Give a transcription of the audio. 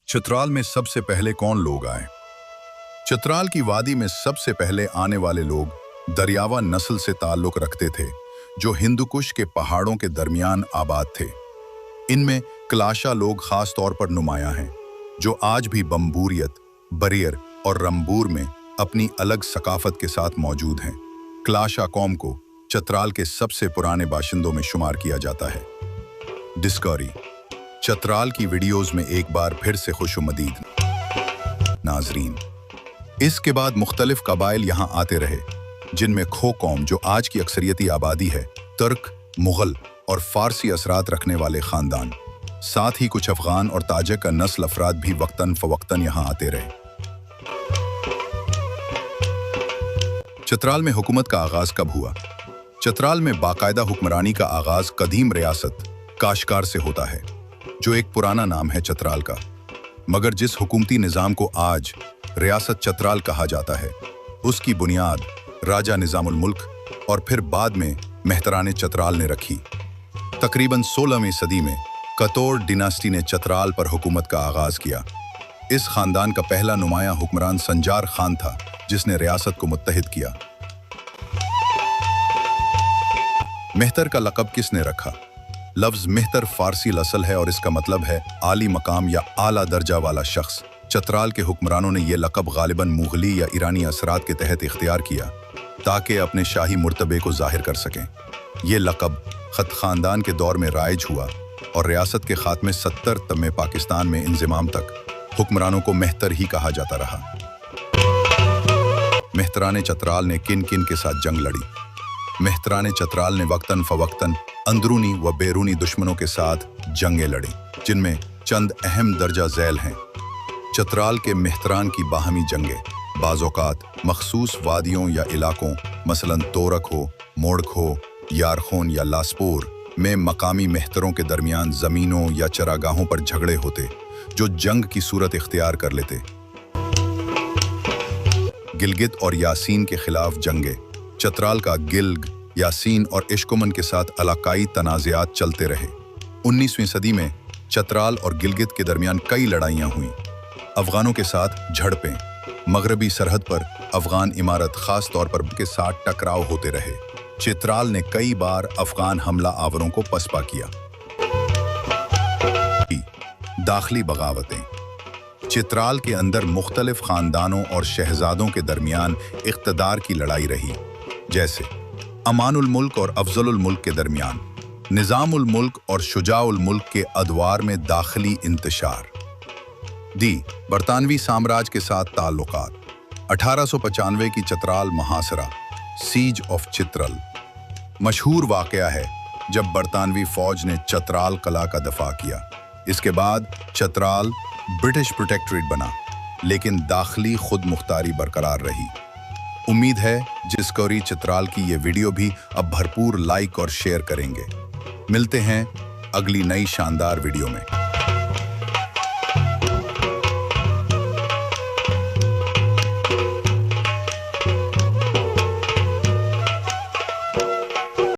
चित्राल में सबसे पहले कौन लोग आए? चित्राल की वादी में सबसे पहले आने वाले लोग दरियावा नस्ल से ताल्लुक रखते थे, जो हिंदू कुश के पहाड़ों के दरमियान आबाद थे। इनमें क्लाशा लोग खास तौर पर नुमायां हैं, जो आज भी बम्बूरियत, बरियर और रंबूर में अपनी अलग सकाफत के साथ मौजूद हैं। क्लाशा कौम को चित्राल के सबसे पुराने बाशिंदों में शुमार किया जाता है। डिस्कवरी चित्राल की वीडियोस में एक बार फिर से खुशुमदीद नाजरीन। इसके बाद मुख्तलिफ कबाइल यहाँ आते रहे, जिनमें खो कौम, जो आज की अक्सरियती आबादी है, तुर्क, मुगल और फारसी असरात रखने वाले खानदान, साथ ही कुछ अफगान और ताजिक का नस्ल अफराद भी वक्तन फवक्तन यहाँ आते रहे। चित्राल में हुकूमत का आगाज कब हुआ? चित्राल में बाकायदा हुक्मरानी का आगाज कदीम रियासत काशकार से होता है, जो एक पुराना नाम है चित्राल का। मगर जिस हुकूमती निज़ाम को आज रियासत चित्राल कहा जाता है, उसकी बुनियाद राजा निज़ामुल मुल्क और फिर बाद में मेहतराने चित्राल ने रखी। तकरीबन 16वीं सदी में कतोर डिनास्टी ने चित्राल पर हुकूमत का आगाज किया। इस खानदान का पहला नुमायां हुक्मरान संजार खान था, जिसने रियासत को मुत्तहिद किया। मेहतर का लक़ब किसने रखा? लफ्ज़ मेहतर फारसी लसल है और इसका मतलब है आली मकाम या आला दर्जा वाला शख्स। चित्राल के हुक्मरानों ने यह लक़ब गालिबन मुगली या ईरानी असरात के तहत इख्तियार किया, ताकि अपने शाही मुर्तबे को जाहिर कर सकें। यह लक़ब ख़त ख़ानदान के दौर में राइज हुआ और रियासत के ख़ात्मे 70 तमे पाकिस्तान में इंज़िमाम तक हुक्मरानों को मेहतर ही कहा जाता रहा। मेहतराने चित्राल ने किन किन के साथ जंग लड़ी? मेहतराने चित्राल ने वक्तन फवक्तन अंदरूनी व बैरूनी दुश्मनों के साथ जंगें लड़ी, जिनमें चंद अहम दर्जा झैल हैं। चित्राल के मेहतरान की बाहमी जंगें बाज़ौक़ात मखसूस वादियों या इलाकों, मसलन तोरक हो, मोड़क हो, यारखून या लासपोर में मकामी मेहतरों के दरमियान ज़मीनों या चरागाहों पर झगड़े होते, जो जंग की सूरत इख्तियार कर लेते। गिलगित और यासीन के खिलाफ जंगे। चित्राल का गिल्ग, यासीन और इश्कुमन के साथ इलाकाई तनाज़ात चलते रहे। 19वीं सदी में चित्राल और गिलगित के दरमियान कई लड़ाइयाँ हुईं। अफगानों के साथ झड़पें, मगरबी सरहद पर अफगान इमारत खास तौर पर के साथ टकराव होते रहे। चित्राल ने कई बार अफगान हमला आवरों को पसपा किया। दाखिली बगावतें। चित्राल के अंदर मुख्तलिफ खानदानों और शहजादों के दरमियान इख्तदार की लड़ाई रही, जैसे अमानुल मुल्क और अफजलुल मुल्क के दरमियान, निज़ामुल मुल्क और शुजाउल मुल्क के अदवार में दाखिली इंतशार। बरतानवी साम्राज्य के साथ ताल्लुकात। 1895 की चित्राल मुहासरा, सीज ऑफ चित्रल, मशहूर वाक़या है जब बरतानवी फौज ने चित्राल कला का दफा किया। इसके बाद चित्राल ब्रिटिश प्रोटेक्टरेट बना, लेकिन दाखिली खुद मुख्तारी बरकरार रही। उम्मीद है डिस्कवरी चित्राल की ये वीडियो भी अब भरपूर लाइक और शेयर करेंगे। मिलते हैं अगली नई शानदार वीडियो में।